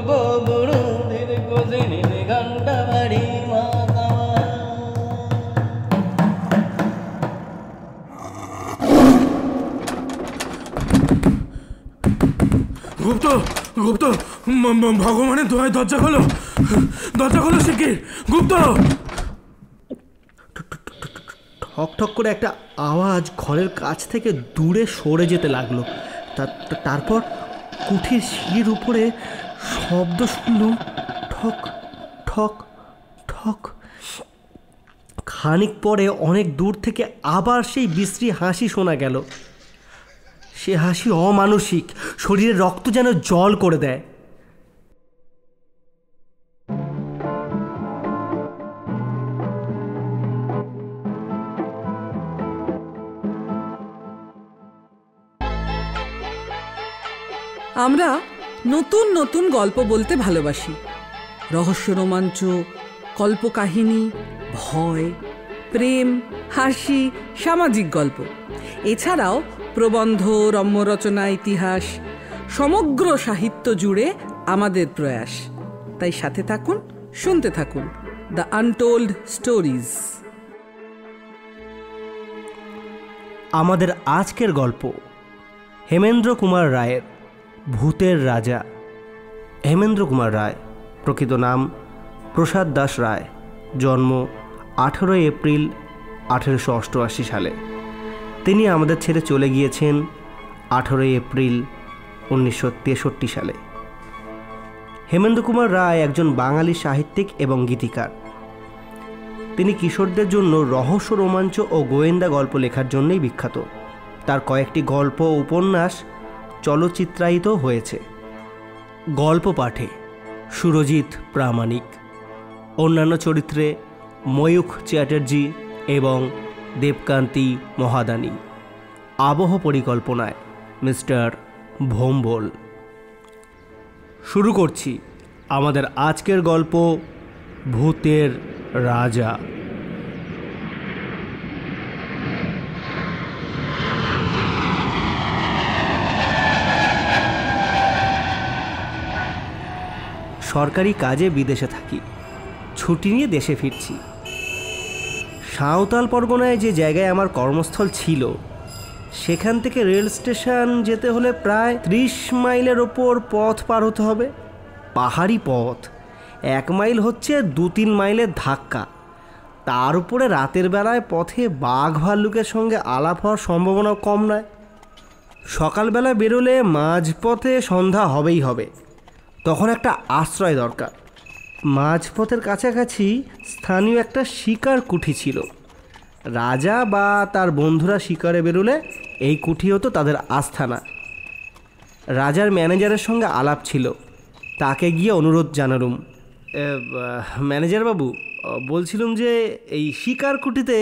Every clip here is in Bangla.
বুড়ো দীর্ঘ শ্রেণীর ঘন্টা বাড়ি গুপ্ত গুপ্ত ভগবানের দোয়ায় দরজা খোলো, দরজা খোলো শিগগির গুপ্ত। ঠক ঠক করে একটা আওয়াজ ঘরের কাছ থেকে দূরে সরে যেতে লাগলো। তারপর কুঠির সিঁড়ির উপরে শব্দ শুনলুম, ঠক ঠক ঠক। খানিক পরে অনেক দূর থেকে আবার সেই বিশ্রী হাসি শোনা গেল। সে হাসি অমানসিক, শরীরে রক্ত যেন জল করে দেয়। আমরা নতুন নতুন গল্প বলতে ভালোবাসি। রহস্য, রোমাঞ্চ, কল্পকাহিনী, ভয়, প্রেম, হাসি, সামাজিক গল্প, এছাড়াও প্রবন্ধ, রম্যরচনা, ইতিহাস, সমগ্র সাহিত্য জুড়ে আমাদের প্রয়াস। তাই সাথে থাকুন, শুনতে থাকুন দ্য আনটোল্ড স্টোরিজ। আমাদের আজকের গল্প হেমেন্দ্র কুমার রায়ের ভূতের রাজা। হেমেন্দ্র কুমার রায়, প্রকৃত নাম প্রসাদ দাস রায়, জন্ম 18 এপ্রিল 1888 সালে। তিনি আমাদের ছেড়ে চলে গিয়েছেন 18 এপ্রিল 1963 সালে। হেমেন্দ্র কুমার রায় একজন বাঙালি সাহিত্যিক এবং গীতিকার। তিনি কিশোরদের জন্য রহস্য, রোমাঞ্চ ও গোয়েন্দা গল্প লেখার জন্যই বিখ্যাত। তার কয়েকটি গল্প ও উপন্যাস চলচ্চিত্রায়িত হয়েছে। গল্প পাঠে সুরজিৎ প্রামাণিক, অন্যান্য চরিত্রে ময়ূখ চ্যাটার্জি এবং দেবকান্তি মহাদানী, আবহ পরিকল্পনায় মিস্টার ভোম্বল। শুরু করছি আমাদের আজকের গল্প ভূতের রাজা। সরকারি কাজে বিদেশে থাকি, ছুটি নিয়ে দেশে ফিরছি। সাঁওতাল পরগনায় যে জায়গায় আমার কর্মস্থল ছিল, সেখান থেকে রেল স্টেশন যেতে হলে প্রায় 30 মাইলের ওপর পথ পার হতে হবে। পাহাড়ি পথ, 1 মাইল হচ্ছে 2-3 মাইলের ধাক্কা। তার উপরে রাতের বেলায় পথে বাঘ ভাল্লুকের সঙ্গে আলাপ হওয়ার সম্ভাবনাও কম নয়। সকালবেলা বেরোলে মাঝপথে সন্ধ্যা হবেই হবে, তখন একটা আশ্রয় দরকার। মাঝপথের কাছাকাছি স্থানীয় একটা শিকার কুঠি ছিল। রাজা বা তার বন্ধুরা শিকারে বেরোলে এই কুঠি হতো তাদের আস্থানা। রাজার ম্যানেজারের সঙ্গে আলাপ ছিল, তাকে গিয়ে অনুরোধ জানালুম, ম্যানেজার বাবু, বলছিলাম যে এই শিকার কুঠিতে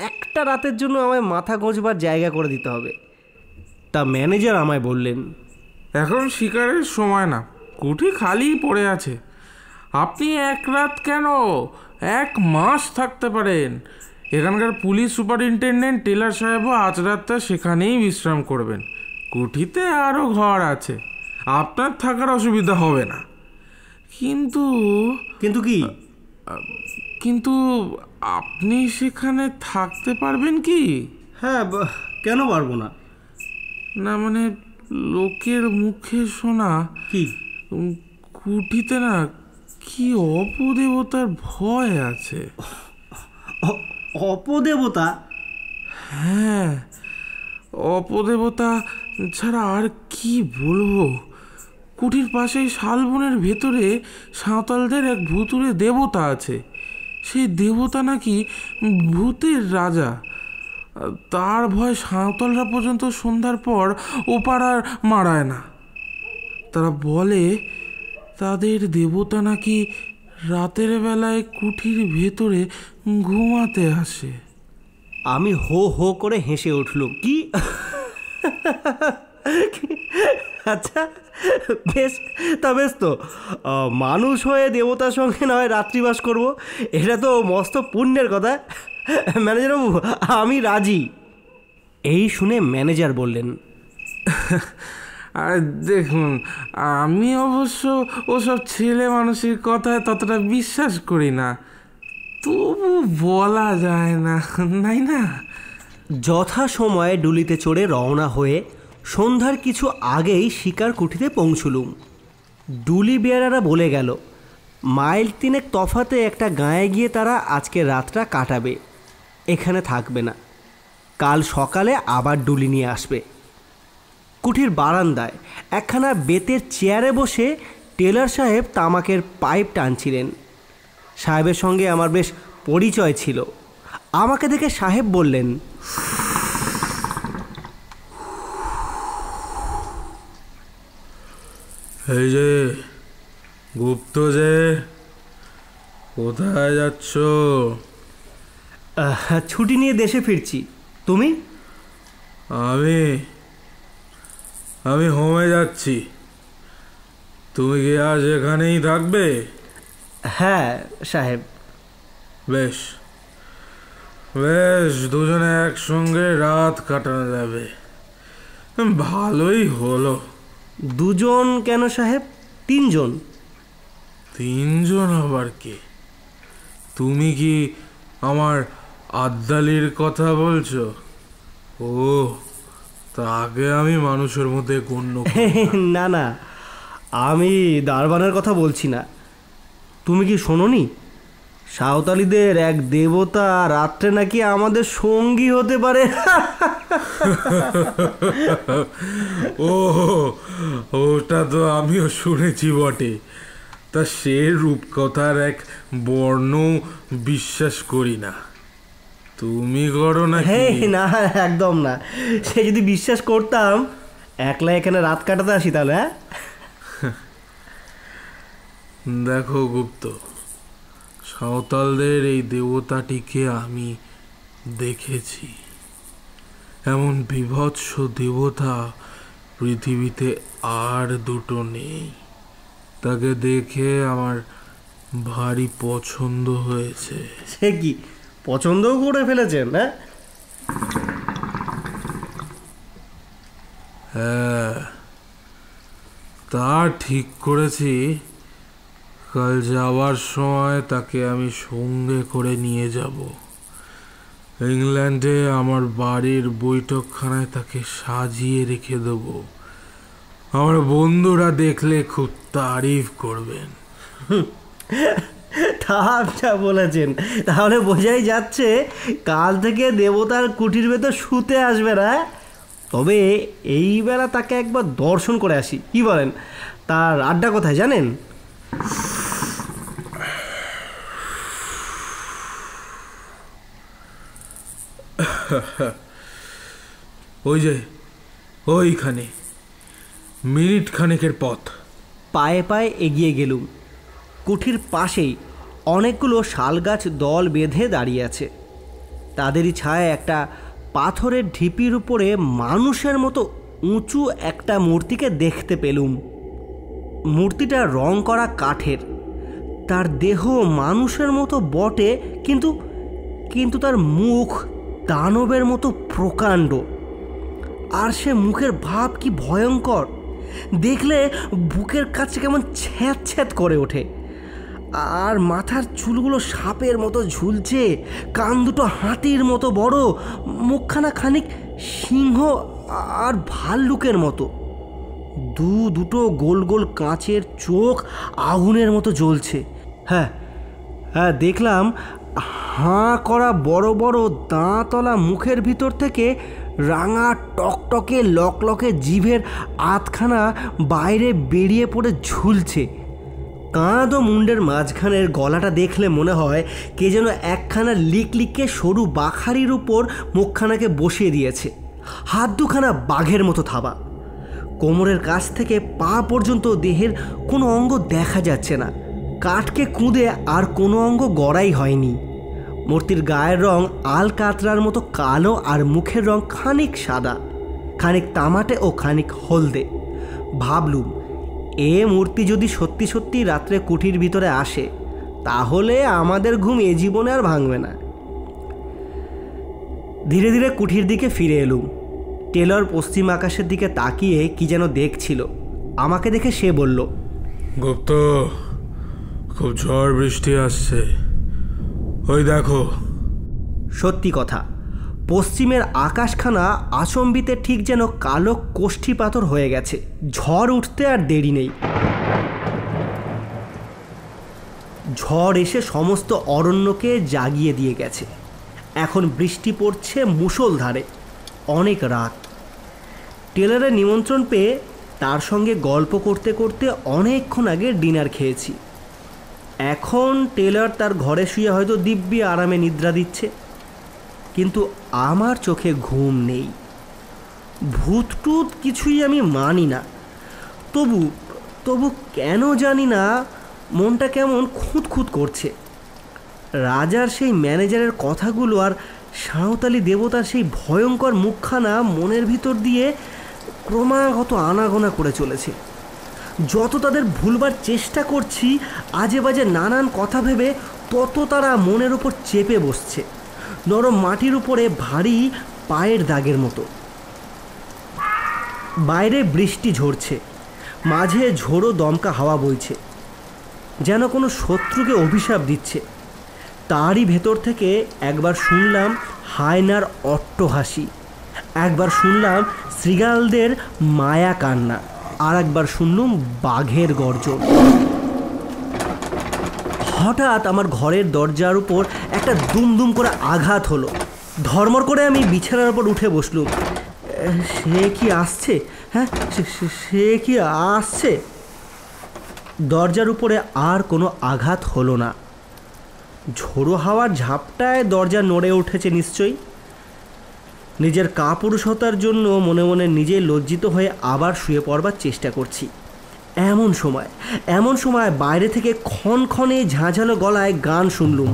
একটা রাতের জন্য আমায় মাথা গোঁজবার জায়গা করে দিতে হবে। তা ম্যানেজার আমায় বললেন, এখন শিকারের সময় না, কুঠি খালি পড়ে আছে। আপনি 1 রাত কেন, 1 মাস থাকতে পারেন। এখানকার পুলিশ সুপারিনটেন্ডেন্ট টেলার সাহেবও আজ রাতটা সেখানেই বিশ্রাম করবেন। কুঠিতে আরও ঘর আছে, আপনার থাকার অসুবিধা হবে না। কিন্তু কি? কিন্তু আপনি সেখানে থাকতে পারবেন কি? হ্যাঁ, কেন পারবো না? না মানে লোকের মুখে শোনা কি কুঠিতে না কি অপদেবতার ভয় আছে। অপদেবতা? হ্যাঁ, অপদেবতা ছাড়া আর কি বলবো। কুঠির পাশেই শালবনের ভেতরে সাঁওতালদের এক ভুতুড়ে দেবতা আছে। সেই দেবতা নাকি ভূতের রাজা। তার ভয় সাঁওতালরা পর্যন্ত সন্ধ্যার পর ওপার আর মারায় না। তারা বলে তাদের দেবতা নাকি রাতের বেলায় কুঠির ভেতরে ঘুমাতে আসে। আমি হো হো করে হেসে উঠলুম। কি? আচ্ছা, বেশ তো মানুষ হয়ে দেবতার সঙ্গে না হয় রাত্রিবাস করব, এটা তো মস্ত পুণ্যের কথা। ম্যানেজার বাবু, আমি রাজি। এই শুনে ম্যানেজার বললেন, আর দেখুন, আমি অবশ্য ওসব ছেলে মানুষের কথায় ততটা বিশ্বাস করি না, তবু বলা যায় না, তাই না? যথাসময়ে ডুলিতে চড়ে রওনা হয়ে সন্ধ্যার কিছু আগেই শিকার কুঠিতে পৌঁছলুম। ডুলি বেয়ারারা বলে গেল মাইল 3 তফাতে একটা গাঁয়ে গিয়ে তারা আজকে রাতটা কাটাবে, এখানে থাকবে না, কাল সকালে আবার ডুলি নিয়ে আসবে। কুঠির বারান্দায় একখানা বেতের চেয়ারে বসে টেলার সাহেব তামাকের পাইপ টানছিলেন। সাহেবের সঙ্গে আমার বেশ পরিচয় ছিল। আমাকে দেখে সাহেব বললেন, এই যে গুপ্ত, যে কোথায় যাচ্ছ? ছুটি নিয়ে দেশে ফিরছি। তুমি? আমি হোমে যাচ্ছি। তুমি কি আজ এখানেই থাকবে? হ্যাঁ সাহেব। বেশ বেশ, দুজনে একসঙ্গে রাত কাটানো যাবে, ভালোই হলো। দুজন কেন সাহেব? 3 জন। 3 জন আবার কে? তুমি কি আমার আদ্দালির কথা বলছো? ও, তাকে আমি মানুষের মধ্যে গণ্য না না, আমি দারবানের কথা বলছি না। তুমি কি শোনোনি সাঁওতালিদের এক দেবতা রাত্রে নাকি আমাদের সঙ্গী হতে পারে? ও, ওটা তো আমিও শুনেছি বটে। তা সে রূপকথার এক বর্ণ বিশ্বাস করি না। তুমি করো না? না, একদম না। সে যদি বিশ্বাস করতাম একলা এখানে রাত কাটাতে আসি তাহলে। দেখো গুপ্ত, সাঁওতালদের এই দেবতাটিকে আমি দেখেছি। এমন বিভৎস দেবতা পৃথিবীতে আর দুটো নেই। তাকে দেখে আমার ভারী পছন্দ হয়েছে। সে কি, পছন্দও করে ফেলেছেন? হ্যাঁ, তা ঠিক করেছি। কাল যাওয়ার সময় তাকে আমি সঙ্গে করে নিয়ে যাব। ইংল্যান্ডে আমার বাড়ির বৈঠকখানায় তাকে সাজিয়ে রেখে দেব। আমার বন্ধুরা দেখলে খুব তারিফ করবেন। তা যা বলেছেন, তাহলে বোঝাই যাচ্ছে কাল থেকে দেবতার কুঠির ভেতর শুতে আসবে না। তবে এই বেলা তাকে একবার দর্শন করে আসি, কি বলেন? তার আড্ডা কোথায় জানেন? ওই যে ওইখানে, মিনিট খানেকের পথ। পায়ে পায়ে এগিয়ে গেলুম। কুঠির পাশেই অনেকগুলো শালগাছ দল বেঁধে দাঁড়িয়ে আছে। তাদেরই ছায়ায় একটা পাথরের ঢিপির উপরে মানুষের মতো উঁচু একটা মূর্তিকে দেখতে পেলুম। মূর্তিটা রং করা কাঠের। তার দেহ মানুষের মতো বটে, কিন্তু তার মুখ দানবের মতো প্রকাণ্ড। আর সে মুখের ভাব কি ভয়ঙ্কর! দেখলে বুকের কাছে কেমন ছ্যাঁত ছ্যাঁত করে ওঠে। আর মাথার চুলগুলো সাপের মতো ঝুলছে, কান দুটো হাতির মতো বড়, মুখখানা খানিক সিংহ আর ভাল্লুকের মতো। দুটো গোল গোল কাঁচের চোখ আগুনের মতো জ্বলছে। হ্যাঁ, দেখলাম হাঁ করা বড় বড় দাঁতলা মুখের ভিতর থেকে রাঙা টকটকে লকলকে জিভের আধখানা বাইরে বেরিয়ে পড়ে ঝুলছে। কাঁধ ও মুন্ডের মাঝখানের গলাটা দেখলে মনে হয় কে যেন একখানা লিকলিকে সরু বাখারির উপর মুখখানাকে বসিয়ে দিয়েছে। হাত দুখানা বাঘের মতো থাবা। কোমরের কাছ থেকে পা পর্যন্ত দেহের কোনো অঙ্গ দেখা যাচ্ছে না। কাঠকে কুঁদে আর কোনো অঙ্গ গড়াই হয়নি। মূর্তির গায়ের রং আল কাতরার মতো কালো, আর মুখের রং খানিক সাদা, খানিক তামাটে ও খানিক হলদে। ভাবলুম, এ মূর্তি যদি সত্যি সত্যি রাত্রে কুঠির ভিতরে আসে তাহলে আমাদের ঘুম এ জীবনে আর ভাঙবে না। ধীরে ধীরে কুঠির দিকে ফিরে এলুম। টেলর পশ্চিম আকাশের দিকে তাকিয়ে কি যেন দেখছিল। আমাকে দেখে সে বলল, গুপ্ত, খুব ঝড় বৃষ্টি আসছে, ওই দেখো। সত্যি কথা, পশ্চিমের আকাশখানা আচম্বিতে ঠিক যেন কালো কোষ্ঠী পাথর হয়ে গেছে। ঝড় উঠতে আর দেরি নেই। ঝড় এসে সমস্ত অরণ্যকে জাগিয়ে দিয়ে গেছে। এখন বৃষ্টি পড়ছে মুষলধারে। অনেক রাত। টেলরের নিমন্ত্রণ পেয়ে তার সঙ্গে গল্প করতে করতে অনেকক্ষণ আগে ডিনার খেয়েছি। এখন টেলর তার ঘরে শুয়ে হয়তো দিব্যি আরামে নিদ্রা দিচ্ছে, কিন্তু আমার চোখে ঘুম নেই। ভূত টুত কিছুই আমি মানি না, তবু কেন জানি না মনটা কেমন খুঁতখুত করছে। রাজার সেই ম্যানেজারের কথাগুলো আর সাঁওতালি দেবতার সেই ভয়ঙ্কর মুখখানা মনের ভিতর দিয়ে ক্রমাগত আনাগোনা করে চলেছে। যত তাদের ভুলবার চেষ্টা করছি আজে বাজে নানান কথা ভেবে, তত তারা মনের উপর চেপে বসছে, নরম মাটির উপরে ভারী পায়ের দাগের মতো। বাইরে বৃষ্টি ঝরছে, মাঝে ঝোড়ো দমকা হাওয়া বইছে, যেন কোনো শত্রুকে অভিশাপ দিচ্ছে। তারই ভেতর থেকে একবার শুনলাম হায়নার অট্টহাসি, একবার শুনলাম শৃগালদের মায়া কান্না, আর একবার শুনলাম বাঘের গর্জন। হঠাৎ আমার ঘরের দরজার উপর একটা দুমদুম করে আঘাত হলো। ধর্মর করে আমি বিছানার উপর উঠে বসলুম। সে কি আসছে? হ্যাঁ, সে কি আসছে? দরজার উপরে আর কোনো আঘাত হলো না। ঝোড়ো হাওয়ার ঝাপটায় দরজা নড়ে উঠেছে নিশ্চয়ই। নিজের কাপুরুষতার জন্য মনে মনে নিজেই লজ্জিত হয়ে আবার শুয়ে পড়বার চেষ্টা করছি। এমন সময় বাইরে থেকে ক্ষণক্ষণে ঝাঁঝালো গলায় গান শুনলুম।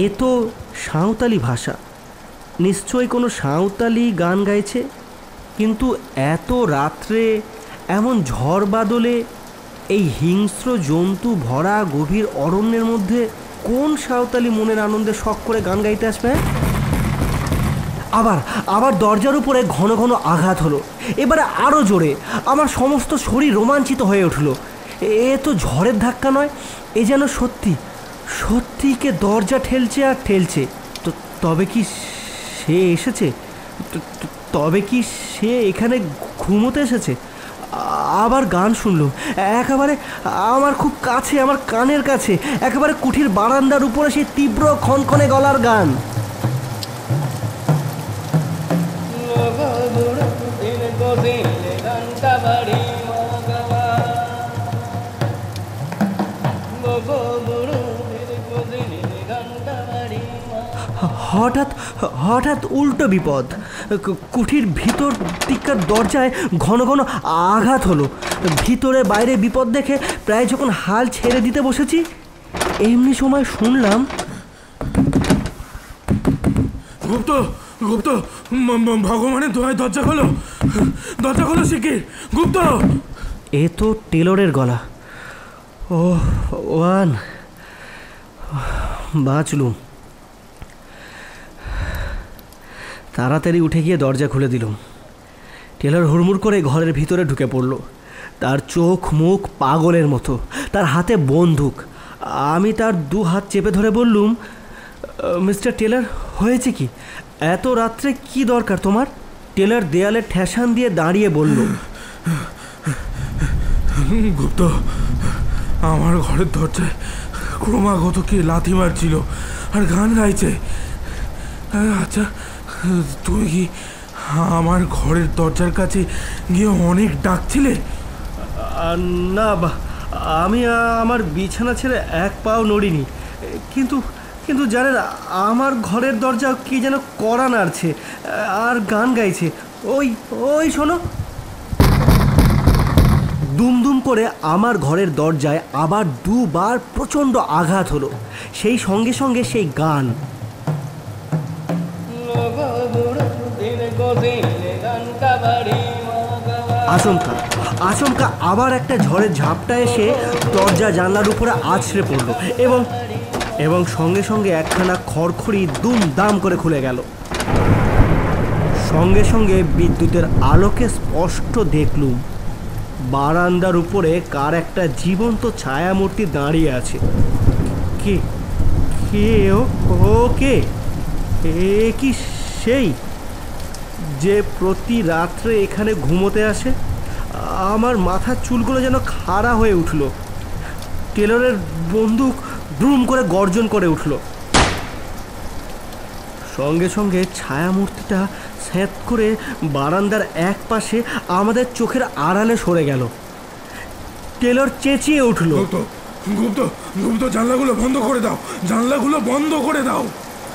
এ তো সাঁওতালি ভাষা, নিশ্চয়ই কোনো সাঁওতালি গান গাইছে। কিন্তু এত রাত্রে এমন ঝড় বাদলে এই হিংস্র জন্তু ভরা গভীর অরণ্যের মধ্যে কোন সাঁওতালি মনের আনন্দে শখ করে গান গাইতে আসবে? আবার দরজার উপরে ঘন ঘন আঘাত হলো, এবারে আরও জোরে। আমার সমস্ত শরীর রোমাঞ্চিত হয়ে উঠল। এ তো ঝড়ের ধাক্কা নয়, এ যেন সত্যিকে দরজা ঠেলছে আর ঠেলছে। তবে কি সে এসেছে? তবে কি সে এখানে ঘুমোতে এসেছে? আবার গান শুনলাম, একেবারে আমার খুব কাছে, আমার কানের কাছে, একেবারে কুঠির বারান্দার উপরে সেই তীব্র খনখনে গলার গান। হঠাৎ উল্টো বিপদ। কুঠির ভিতর দিককার দরজায় ঘন ঘন আঘাত হলো। ভিতরে বাইরে বিপদ দেখে প্রায় যখন হাল ছেড়ে দিতে বসেছি, এমনি সময় শুনলাম, গুপ্ত, ভগবানের দোহাই দরজা খোলো শিগগির, গুপ্ত। এ তো টেলরের গলা। ওয়ান, বাঁচলুম। তাড়াতাড়ি উঠে গিয়ে দরজা খুলে দিলাম। টেলর হুড়মুড় করে ঘরের ভিতরে ঢুকে পড়ল। তার চোখ মুখ পাগলের মতো, তার হাতে বন্দুক। আমি তার দু হাত চেপে ধরে বললুম, মিস্টার টেলর, হয়েছে কি? এত রাত্রে কি দরকার তোমার? টেলর দেয়ালে ঠেসান দিয়ে দাঁড়িয়ে বলল, গুপ্ত, আমার ঘরের দরজায় ক্রমাগত কে লাথি মারছিল আর গান গাইছে। আচ্ছা, তুই কি আমার ঘরের দরজার কাছে গিয়ে অনেক ডাকছিলে? না, আমি আমার বিছানা ছেড়ে এক পাও নড়িনি, কিন্তু জানেন, আমার ঘরের দরজা কি যেন কড়া নাড়ছে আর গান গাইছে। ওই শোনো। দুমদুম করে আমার ঘরের দরজায় আবার দুবার প্রচণ্ড আঘাত হলো। সেই সঙ্গে সঙ্গে সেই গান। গোজিনে ঘন্টা বাড়ি আচমকা আচমকা আবার একটা ঝড়ের ঝাপটা এসে দরজা জানলার উপরে আছড়ে পড়ল এবং এবং সঙ্গে সঙ্গে একখানা খড়খড়ি দুম দাম করে খুলে গেল। সঙ্গে সঙ্গে বিদ্যুতের আলোকে স্পষ্ট দেখলুম বারান্দার উপরে কার একটা জীবন্ত ছায়ামূর্তি দাঁড়িয়ে আছে। কে কে ও কে? এ কি সেই যে প্রতি রাত্রে এখানে ঘুমোতে আসে? আমার মাথার চুলগুলো যেন খাড়া হয়ে উঠল। টেলরের বন্দুক দ্রুম করে গর্জন করে উঠল। সঙ্গে সঙ্গে ছায়ামূর্তিটা স্যাঁত করে বারান্দার এক পাশে আমাদের চোখের আড়ালে সরে গেল। টেলর চেঁচিয়ে উঠল, গুপ্ত গুপ্ত জানলাগুলো বন্ধ করে দাও, জানলাগুলো বন্ধ করে দাও।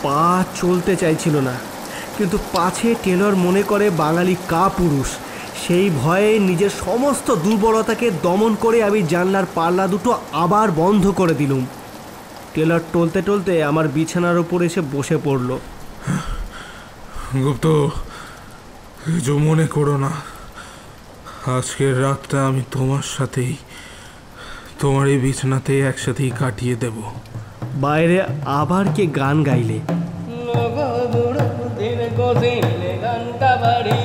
পা চলতে চাইছিল না, কিন্তু পাছে টেলর মনে করে বাঙালি কাপুরুষ। সেই ভয়ে নিজের সমস্ত দুর্বলতাকে দমন করে আমি জানলার পাল্লা দুটো আবার বন্ধ করে দিলুম। টেলর টলতে টলতে আমার বিছানার ওপর এসে বসে পড়ল। গুপ্ত, কিছু মনে করো না, আজকের রাতটা আমি তোমার সাথেই, তোমার এই বিছানাতেই একসাথেই কাটিয়ে দেব। বাইরে আবার কে গান গাইলে। গোজিনে ঘন্টা বাড়ি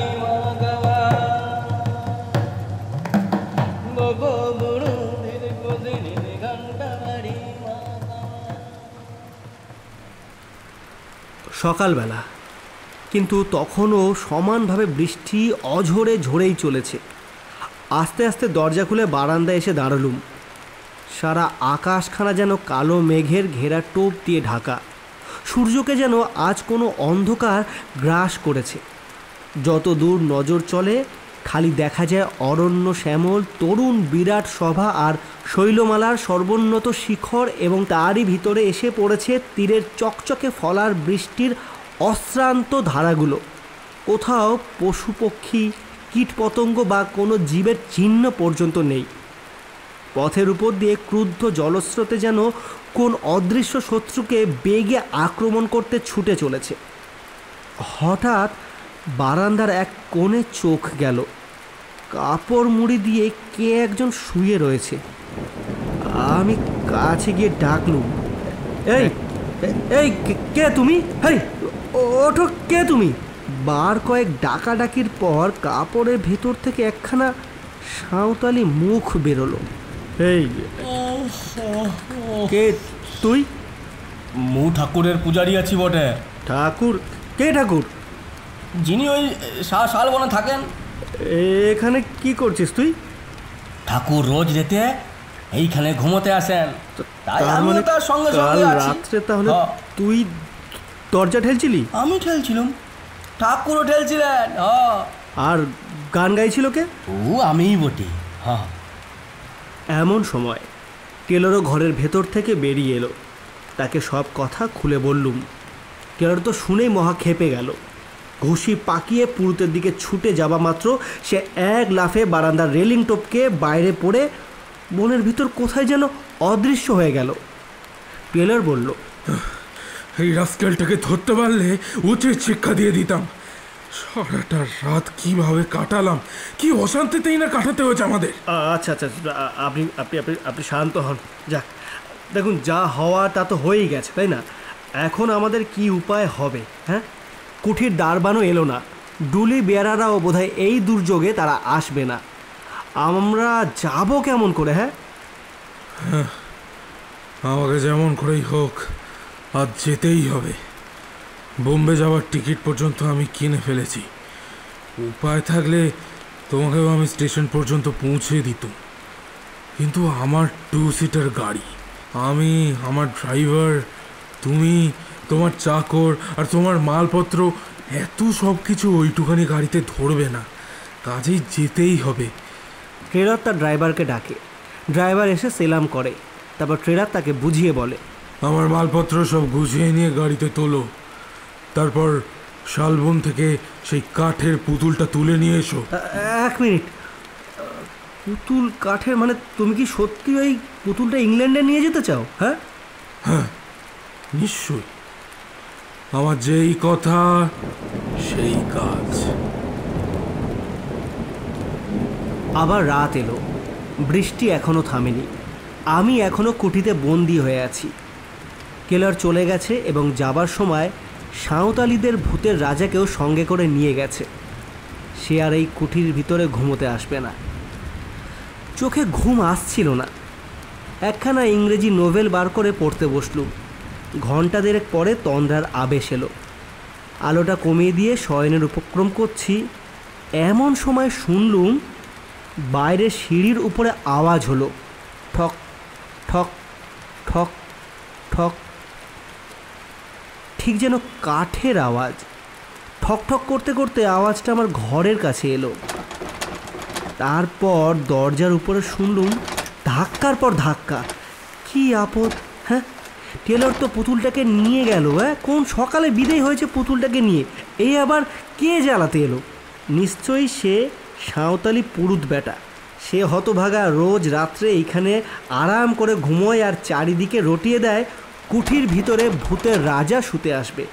সকালবেলা, কিন্তু তখনও সমানভাবে বৃষ্টি অঝরে ঝরেই চলেছে। আস্তে আস্তে দরজা খুলে বারান্দায় এসে দাঁড়ালুম। সারা আকাশখানা যেন কালো মেঘের ঘেরা টোপ দিয়ে ঢাকা। সূর্যকে যেন আজ কোনো অন্ধকার গ্রাস করেছে। যত দূর নজর চলে খালি দেখা যায় অরণ্য শ্যামল তরুণ বিরাট সভা আর শৈলমালার সর্বোন্নত শিখর, এবং তারই ভিতরে এসে পড়েছে তীরের চকচকে ফলার বৃষ্টির অশ্রান্ত ধারাগুলো। কোথাও পশু পক্ষী কীটপতঙ্গ বা কোনো জীবের চিহ্ন পর্যন্ত নেই। পথের উপর দিয়ে ক্রুদ্ধ জলস্রোতে যেন কোন অদৃশ্য শত্রুকে বেগে আক্রমণ করতে ছুটে চলেছে। হঠাৎ বারান্দার এক কোণে চোখ গেল। কাপড় মুড়ি দিয়ে কে একজন শুয়ে রয়েছে। আমি কাছে গিয়ে ডাকলুম, এই এই কে তুমি? হেই ওঠো, কে তুমি? বার কয়েক ডাকাডাকির পর কাপড়ের ভেতর থেকে একখানা সাঁওতালি মুখ বেরোলো। এই কে তুই? মু ঠাকুরের পূজারি আছি বটে। ঠাকুর? কে ঠাকুর? যিনি ওই শালবনে থাকেন। এখানে কি করছিস তুই? ঠাকুর রোজ রাতে এইখানে ঘুমোতে আসেন, তাই আমি তার সঙ্গে সঙ্গে আছি। রাত্রে তাহলে তুই দরজা ঠেলছিলি? আমি ঠেলছিলাম, ঠাকুরও ঠেলছিলেন। আর গান গাইছিল কে? ও আমিই বটি। হ্যাঁ। এমন সময় টেলরও ঘরের ভেতর থেকে বেরিয়ে এলো। তাকে সব কথা খুলে বললুম। টেলর তো শুনেই মহা ক্ষেপে গেল। ঘুষি পাকিয়ে পুরুতের দিকে ছুটে যাওয়া মাত্র সে এক লাফে বারান্দার রেলিং টপকে বাইরে পড়ে বনের ভিতর কোথায় যেন অদৃশ্য হয়ে গেল। টেলর বলল, এই রাস্কেলটাকে ধরতে পারলে উচিত শিক্ষা দিয়ে দিতাম। সারাটা রাত কিভাবে কাটালাম, কি অশান্তিতেই না কাটাতে হয়েছে আমাদের। আচ্ছা আচ্ছা, আপনি আপনি আপনি আপনি শান্ত হন। যাক, দেখুন, যা হওয়া তা তো হয়েই গেছে, তাই না? এখন আমাদের কি উপায় হবে? হ্যাঁ, কুঠির দারবানও এলো না, ডুলি বেয়ারারাও বোধহয় এই দুর্যোগে তারা আসবে না। আমরা যাব কেমন করে? হ্যাঁ, আমাকে যেমন করেই হোক আজ যেতেই হবে। বোম্বে যাওয়ার টিকিট পর্যন্ত আমি কিনে ফেলেছি। উপায় থাকলে তোমাকেও আমি স্টেশন পর্যন্ত পৌঁছে দিতাম, কিন্তু আমার 2 সিটার গাড়ি, আমি, আমার ড্রাইভার, তুমি, তোমার চাকর আর তোমার মালপত্র, এত সব কিছু ওইটুখানি গাড়িতে ধরবে না। কাজেই যেতেই হবে। ট্রেলার তার ড্রাইভারকে ডাকে। ড্রাইভার এসে সেলাম করে। তারপর ট্রেলার তাকে বুঝিয়ে বলে, আমার মালপত্র সব গুছিয়ে নিয়ে গাড়িতে তোলো। তারপর শালবন থেকে সেই কাঠের পুতুলটা তুলে নিয়ে এসো। এক মিনিট, পুতুল কাঠের মানে তুমি কি সত্যি ওই পুতুলটা ইংল্যান্ডে নিয়ে যেতে চাও? হ্যাঁ হ্যাঁ, নিশ্চয়ই। আমার যেই কথা সেই কাজ। আবার রাত এলো, বৃষ্টি এখনও থামেনি। আমি এখনও কুঠিতে বন্দি হয়ে আছি। কেলার চলে গেছে এবং যাবার সময় সাঁওতালিদের ভূতের রাজাকেও সঙ্গে করে নিয়ে গেছে। সে আর এই কুঠির ভিতরে ঘুমোতে আসবে না। চোখে ঘুম আসছিল না। একখানা ইংরেজি নোভেল বার করে পড়তে বসলুম। ঘণ্টা দেড়েক পরে তন্দ্রার আবেশ এলো। আলোটা কমিয়ে দিয়ে শয়নের উপক্রম করছি, এমন সময় শুনলুম বাইরে সিঁড়ির উপরে আওয়াজ হলো, ঠক ঠক ঠক ঠক, ঠিক যেন কাঠের আওয়াজ। ঠক ঠক করতে করতে আওয়াজটা আমার ঘরের কাছে এলো। তারপর দরজার উপরে শুনলুম ধাক্কার পর ধাক্কা। কি আপদ! হ্যাঁ, টেলর তো পুতুলটাকে নিয়ে গেল। কোন সকালে বিদায় হয়েছে পুতুলটাকে নিয়ে, এই আবার কে জ্বালাতে এলো? নিশ্চয়ই সে সাঁওতালি পুরুত বেটা। সে হতভাগা রোজ রাত্রে এইখানে আরাম করে ঘুমোয় আর চারিদিকে রটিয়ে দেয় কুঠির ভিতরে ভূতের রাজা শুতে আসবে।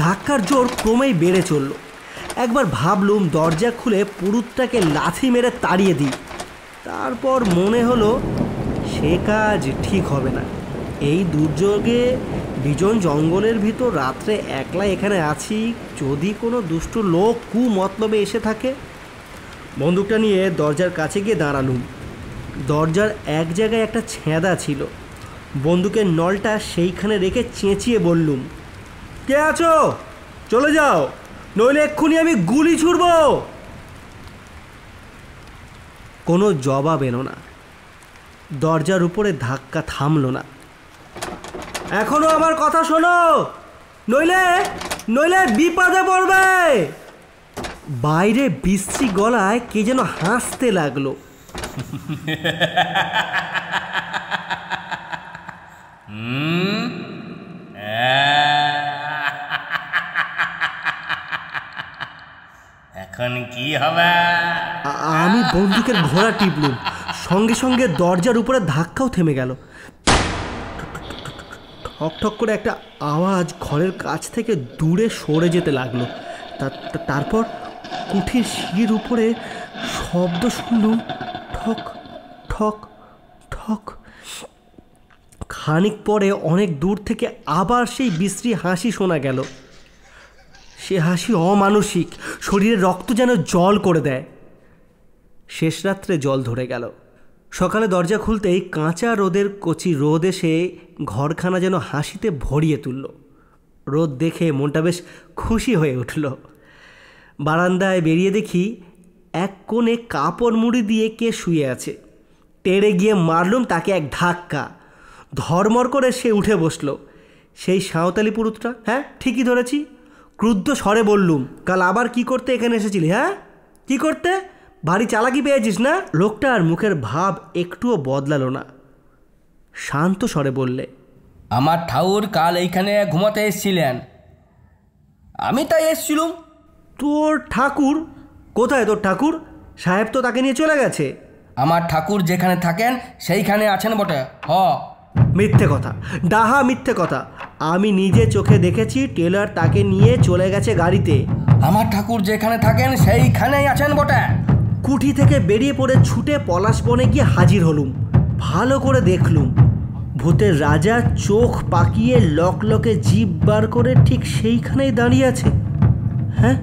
ধাক্কার জোর ক্রমেই বেড়ে চলল। একবার ভাবলুম দরজা খুলে পুরুতটাকে লাথি মেরে তাড়িয়ে দিই। তারপর মনে হলো সে কাজ ঠিক হবে না। এই দুর্যোগে বিজন জঙ্গলের ভিতর রাত্রে একলা এখানে আছি, যদি কোনো দুষ্ট লোক কুমতলবে এসে থাকে। বন্দুকটা নিয়ে দরজার কাছে গিয়ে দাঁড়ালুম। দরজার এক জায়গায় একটা ছেঁদা ছিল। বন্দুকের নলটা সেইখানে রেখে চেঁচিয়ে বললুম, কে আছো? চলে যাও, নইলে এক্ষুনি আমি গুলি ছুড়ব। কোনো জবাব এলো না। দরজার উপরে ধাক্কা থামল না। এখনো আমার কথা শোনো, নইলে নইলে বিপদে পড়বে। বাইরে বিশ্রী গলায় কে যেন হাসতে লাগলো। এখন কি হবে? আমি বন্দুকের ঘোড়া টিপলুম। সঙ্গে সঙ্গে দরজার উপরে ধাক্কাও থেমে গেল। ঠক ঠক করে একটা আওয়াজ ঘরের কাছ থেকে দূরে সরে যেতে লাগলো। তারপর কুঠির সিঁড়ির উপরে শব্দ শুনলুম, ঠক ঠক ঠক। খানিক পরে অনেক দূর থেকে আবার সেই বিশ্রী হাসি শোনা গেল। সে হাসি অমানসিক, শরীরে রক্ত যেন জল করে দেয়। শেষ রাত্রে জল ধরে গেল। সকালে দরজা খুলতেই কাঁচা রোদের কচি রোদ এসে ঘরখানা যেন হাসিতে ভরিয়ে তুলল। রোদ দেখে মনটা বেশ খুশি হয়ে উঠল। বারান্দায় বেরিয়ে দেখি এক কোণে কাপড় মুড়ি দিয়ে কে শুয়ে আছে। টেরে গিয়ে মারলুম তাকে এক ধাক্কা। ধর্মর করে সে উঠে বসল। সেই সাঁওতালি পুরুতটা। হ্যাঁ, ঠিকই ধরেছি। ক্রুদ্ধ স্বরে বললুম, কাল আবার কি করতে এখানে এসেছিলি? হ্যাঁ, কি করতে? ভারী চালাকি পেয়েছিস না? লোকটার মুখের ভাব একটুও বদলালো না। শান্ত স্বরে বললে, আমার ঠাকুর কাল এইখানে ঘুমাতে এসেছিলেন, আমি তাই এসেছিলুম। তোর ঠাকুর? কোথায় তোর ঠাকুর? সাহেব তো তাকে নিয়ে চলে গেছে। আমার ঠাকুর যেখানে থাকেন সেইখানে আছেন বটে। মিথ্যে কথা, ডাহা মিথ্যে কথা। আমি নিজে চোখে দেখেছি টেলর তাকে নিয়ে চলে গেছে গাড়িতে। আমার ঠাকুর যেখানে থাকেন সেইখানেই আছেন বটে। কুঠি থেকে বেরিয়ে পড়ে ছুটে পলাশ বনে গিয়ে হাজির হলুম। ভালো করে দেখলুম ভূতের রাজা চোখ পাকিয়ে লকলকে জিভ বার করে ঠিক সেইখানেই দাঁড়িয়ে আছে। হ্যাঁ,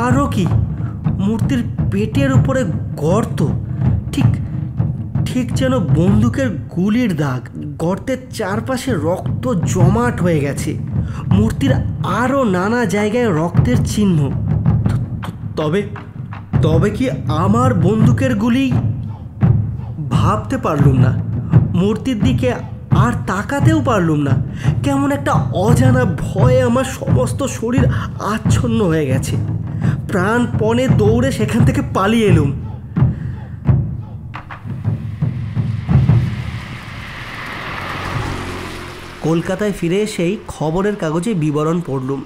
আরও কি, মূর্তির পেটের উপরে গর্ত, ঠিক ঠিক যেন বন্দুকের গুলির দাগ। গর্তের চারপাশে রক্ত জমাট হয়ে গেছে। মূর্তির আরও নানা জায়গায় রক্তের চিহ্ন। তবে তবে কি আমার বন্দুকের গুলি? ভাবতে পারলুম না। মূর্তির দিকে আর তাকাতেও পারলুম না। কেমন একটা অজানা ভয়ে আমার সমস্ত শরীর আচ্ছন্ন হয়ে গেছে। প্রাণপণে দৌড়ে সেখান থেকে পালিয়ে এলুম। কলকাতায় ফিরে এসেই খবরের কাগজে বিবরণ পড়লুম।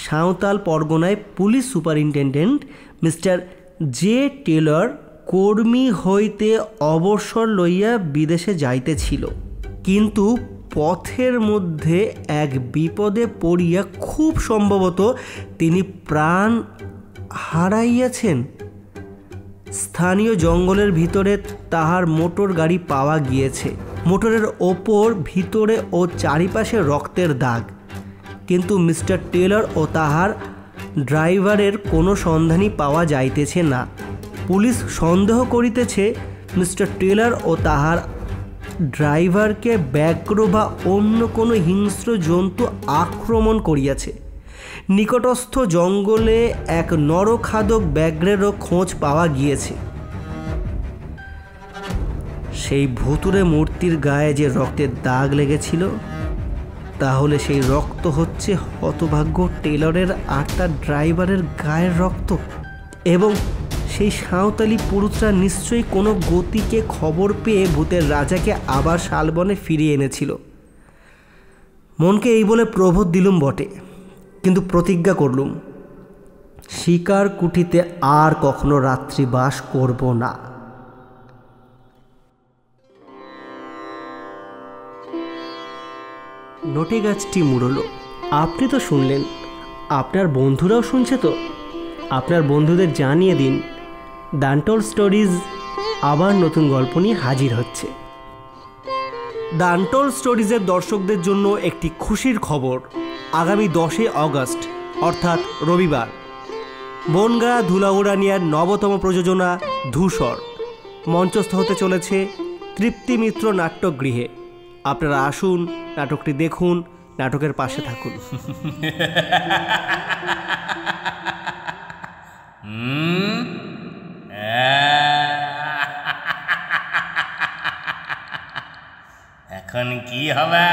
সাঁওতাল পরগনায় police superintendent mister J Taylor কর্মী হইতে অবসর লইয়া বিদেশে যাইতেছিল, কিন্তু পথের মধ্যে এক বিপদে পড়িয়া খুব সম্ভবত তিনি প্রাণ হারাইয়াছেন। স্থানীয় জঙ্গলের ভিতরে তাহার মোটর গাড়ি পাওয়া গিয়েছে। মোটরের ওপর ভিতরে ও চারিপাশে রক্তের দাগ, কিন্তু মিস্টার টেলর ও তাহার ড্রাইভারের কোনো সন্ধানই পাওয়া যাইতেছে না। পুলিশ সন্দেহ করিতেছে মিস্টার টেলর ও তাহার ড্রাইভারকে ব্যাঘ্র বা অন্য কোনো হিংস্র জন্তু আক্রমণ করিয়াছে। নিকটস্থ জঙ্গলে এক নরখাদক ব্যাঘ্রেরও খোঁজ পাওয়া গিয়েছে। সেই ভুতুড়ে মূর্তির গায়ে যে রক্তের দাগ লেগেছিল, তাহলে সেই রক্ত হচ্ছে হতভাগ্য টেলরের আর তার ড্রাইভারের গায়ের রক্ত। এবং সেই সাঁওতালি পুরুষরা নিশ্চয়ই কোনো গতিকে খবর পেয়ে ভূতের রাজাকে আবার শালবনে ফিরিয়ে এনেছিল। মনকে এই বলে প্রবোধ দিলুম বটে, কিন্তু প্রতিজ্ঞা করলুম শিকার কুঠিতে আর কখনো রাত্রিবাস করব না। নটে গাছটি মুড়লো। আপনি তো শুনলেন, আপনার বন্ধুরাও শুনছে তো? আপনার বন্ধুদের জানিয়ে দিন দ্য আনটোল্ড স্টোরিজ আবার নতুন গল্প নিয়ে হাজির হচ্ছে। দ্য আনটোল্ড স্টোরিজের দর্শকদের জন্য একটি খুশির খবর। আগামী 10 অগস্ট অর্থাৎ রবিবার বনগাঁ ধুলাউড়ানিয়ার 9তম প্রযোজনা ধূসর মঞ্চস্থ হতে চলেছে তৃপ্তি মিত্র নাট্যগৃহে। আপনারা আসুন, নাটকটি দেখুন, নাটকের পাশে থাকুন। এখন কি হবে?